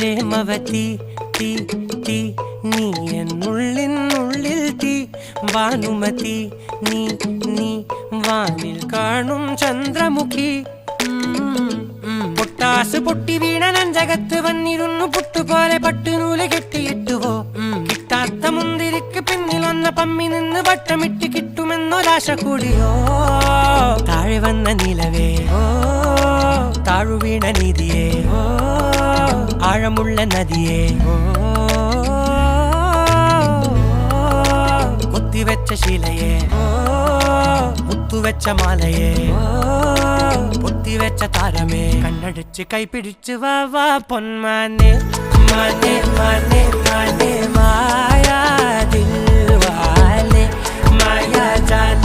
പ്രേമവതി തീ തീ നീ എന്നുള്ളിൽ തീ ഭാനുമതി നീ നീ വാനിൽ കാണും ചന്ദ്രമുഖി പൊട്ടാസ് പൊട്ടി വീണ നെഞ്ചകത്ത് വന്നിരുന്നു പുട്ടുപോലെ പട്ടുനൂല് കെട്ടിയിട്ടുവോ കിട്ടാത്ത മുന്തിരിക്ക് പിന്നിൽ വന്ന പമ്മി നിന്ന് വട്ടമിട്ട് കിട്ടുമെന്നൊരാശ കൂടിയോ താഴെ വന്ന നിലവേ താഴു വീണ നിധിയേ ആഴമുള്ള നദിയേ കൊത്തിവെച്ച ശിലയേ മുത്തുവെച്ച മാലയേ പൊത്തിവെച്ച താരമേ കണ്ണടിച്ച് കൈപിടിച്ച് വാ വാ പൊന്മാനെ മാനെ മാനെ മാനെ മായാ ദിൽവാലെ മായാ ജാല